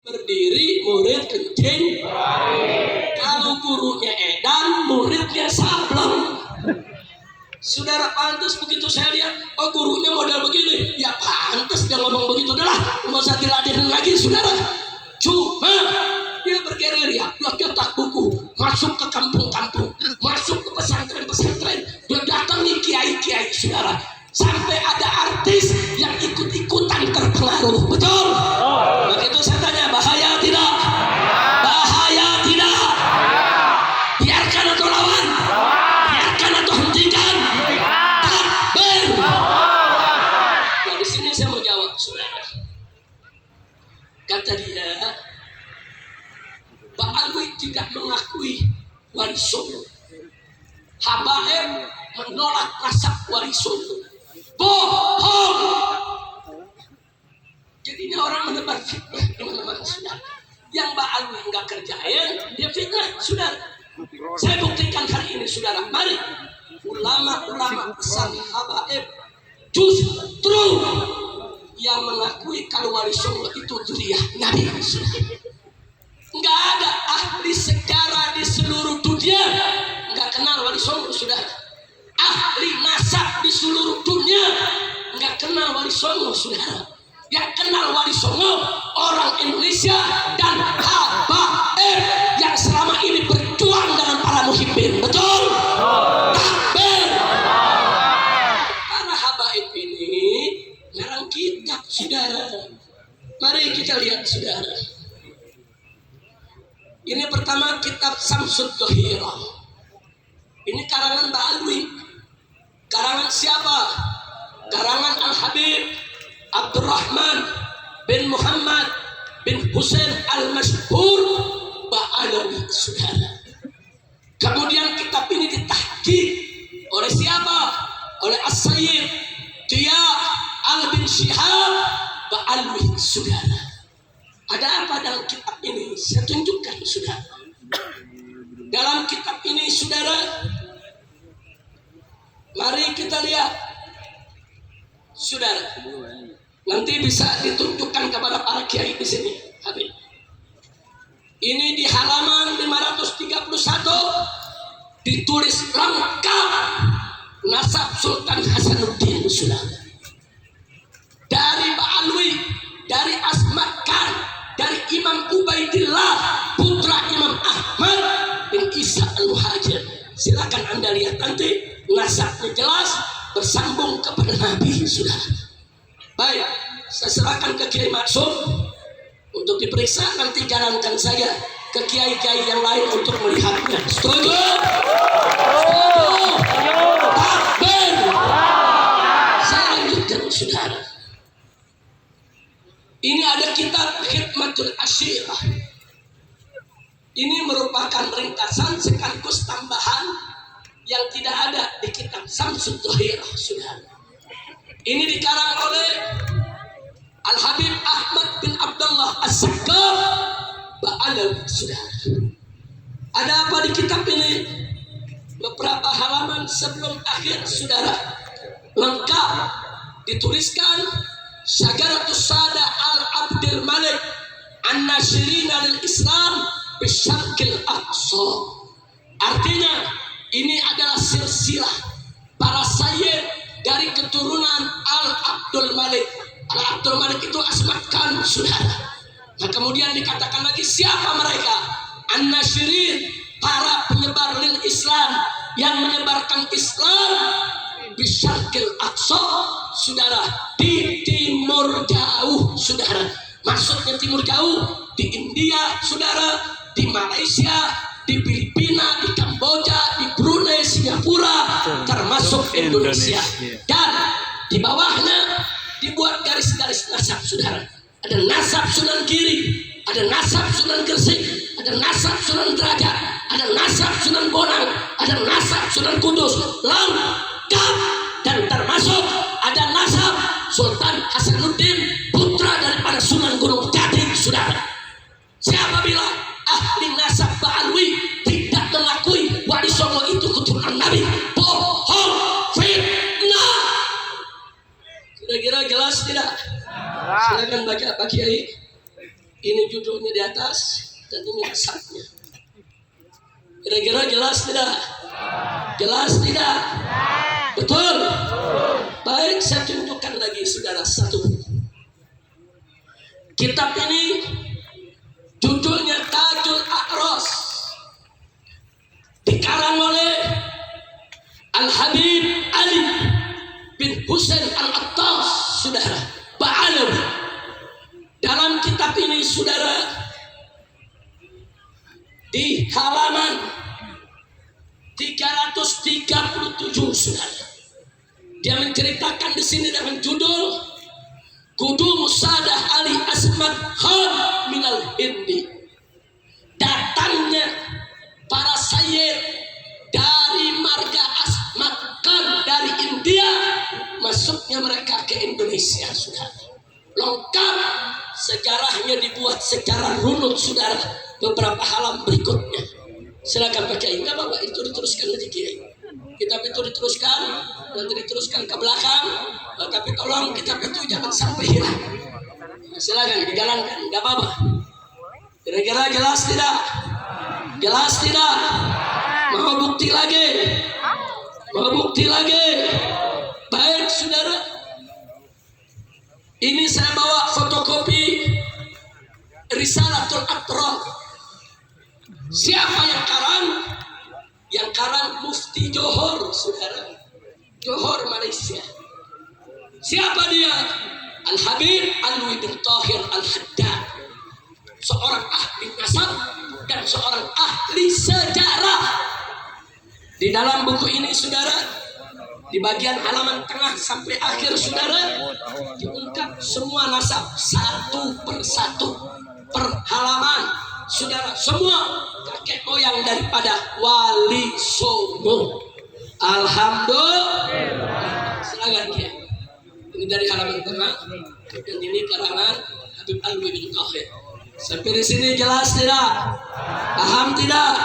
berdiri, murid kencing. Kalau gurunya edan, muridnya sableng. Saudara, pantas begitu saya lihat, oh gurunya model begini, ya pantas dia ngomong begitu. Udahlah, nggak usah diladenin lagi, saudara. Cuma dia bergerilya, dia cetak buku, masuk ke kampung-kampung, masuk ke pesantren-pesantren, dia datangi kiai-kiai, saudara. Sampai ada artis yang ikut-ikutan terpengaruh, betul? Begitu saya tanya, bahaya tidak? Bahaya tidak? Biarkan atau lawan? Biarkan atau hentikan? Takbir! Nah, di sini saya mau jawab, saudara. Kata dia, Pak Alwi tidak mengakui wali songo. Habaib menolak nasab wali songo. Bohong. Jadi ini orang menebar fitnah di mana-mana, saudara. Yang Pak Alwi enggak kerjain, dia fitnah, saudara. Saya buktikan hari ini, saudara. Mari ulama-ulama besar habaib justru yang mengakui kalau wali songo itu dzurriyyah Nabi, saudara. Enggak ada ahli sejarah di seluruh dunia enggak kenal wali songo, saudara. Ahli nasab di seluruh dunia enggak kenal wali songo, saudara. Yang kenal wali songo orang Indonesia dan habaib yang selama ini berjuang dengan para muhibbin, betul? Takbir! Para habaib ini ngarang kitab, saudara. Mari kita lihat, saudara. Ini pertama kitab Samsud Dhahirah. Ini karangan Mbak Alwi. Karangan siapa? Karangan Al-Habib Abdurrahman bin Muhammad bin Husain Al-Mashhur Ba'alawi, saudara. Kemudian kitab ini ditahqiq oleh siapa? Oleh As-Sayyid Tia Al-Bin Shihab Ba'alawi, saudara. Ada apa dalam kitab ini? Saya tunjukkan, saudara. Dalam kitab ini, saudara, mari kita lihat, saudara. Nanti bisa ditunjukkan kepada para kiai di sini, Habib. Ini di halaman 531 ditulis lengkap nasab Sultan Hasanuddin, saudara. Dari Mbak Alwi, dari Asmat Khan, dari Imam Ubaidillah putra Imam Ahmad bin Isa Al-Muhajir. Silakan Anda lihat nanti nasabnya jelas bersambung kepada Nabi, saudara. Baik, saya serahkan ke Kiai Maksum untuk diperiksa, nanti jalankan saja ke kiai-kiai yang lain untuk melihatnya. Setuju? Setuju? Takbir! Saya lanjutkan, saudara. Ini ada kitab Khidmatul Asyirah. Ini merupakan ringkasan sekaligus tambahan yang tidak ada di kitab Samsud Dhahirah, saudara. Ini dikarang oleh Al-Habib Ahmad bin Abdullah As-Saqqaf Ba'alawi, saudara. Ada apa di kitab ini? Beberapa halaman sebelum akhir, saudara, lengkap dituliskan Syajaratus Sada Al-Abdul Malik An-Nasirina lil-Islam Bisyarqil Aqsa. Artinya ini adalah silsilah para sayyid dari keturunan Al-Abdul Malik. Al-Abdul Malik itu Asmat Khan, saudara. Nah, kemudian dikatakan lagi siapa mereka? An-Nasirin, para penyebar lil Islam yang menyebarkan Islam Bisyarqil Aqsa, saudara, di timur jauh, saudara. Maksudnya timur jauh di India, saudara, di Malaysia, di Filipina, di Kamboja, di Brunei, Singapura, termasuk Indonesia. Dan di bawahnya dibuat garis-garis nasab, saudara. Ada nasab Sunan Giri, ada nasab Sunan Gresik, ada nasab Sunan Derajat, ada nasab Sunan Bonang, ada nasab Sunan Kudus, lengkap. Dan termasuk ada nasab Sultan Hasanuddin, putra daripada Sunan Gunung Jati, saudara. Siapa bilang ahli nasab Ba'alwi tidak mengakui wali songo itu keturunan Nabi? Bohong, fitnah. Kira-kira jelas tidak? Silakan baca Pak Kiai. Ini judulnya di atas dan ini asapnya. Kira-kira jelas tidak? Jelas tidak? Betul? Baik, saya tunjukkan lagi saudara satu. Kitab ini judulnya Tajul A'ros, dikarang oleh Al-Habib Ali bin Husain Al-Attas, saudara, Ba'alawi. Dalam kitab ini, saudara, di halaman 337, saudara, dia menceritakan di sini dengan judul Kudu Musadah Ali Asmad Khan minal Hindi. Datangnya para sayyid dari marga Asmad Khan dari India, masuknya mereka ke Indonesia, saudara. Lengkap sejarahnya dibuat secara runut, saudara, beberapa halaman berikutnya. Silakan Pak Kiai. Enggak Bapak, itu diteruskan aja Kiai. Kitab itu diteruskan, nanti diteruskan ke belakang, tapi tolong kitab itu jangan sampai hilang. Silakan dijalankan, enggak apa-apa. Kira-kira jelas tidak? Jelas tidak? Mau bukti lagi? Mau bukti lagi? Baik, saudara. Ini saya bawa fotokopi Risalatul Atraf. Siapa yang karang? Yang karang Mufti Johor, saudara. Johor, Malaysia. Siapa dia? Al-Habib Alwi bin Tahir Al-Haddad. Seorang ahli nasab dan seorang ahli sejarah. Di dalam buku ini, saudara, di bagian halaman tengah sampai akhir, saudara, diungkap semua nasab satu persatu per halaman. Saudara, semua kakek moyang daripada Wali Songo. Alhamdulillah. Silakan ya. Ini dari halaman tengah dan ini karangan Habib Alwi bin Tahir. Sampai di sini jelas tidak? Paham tidak?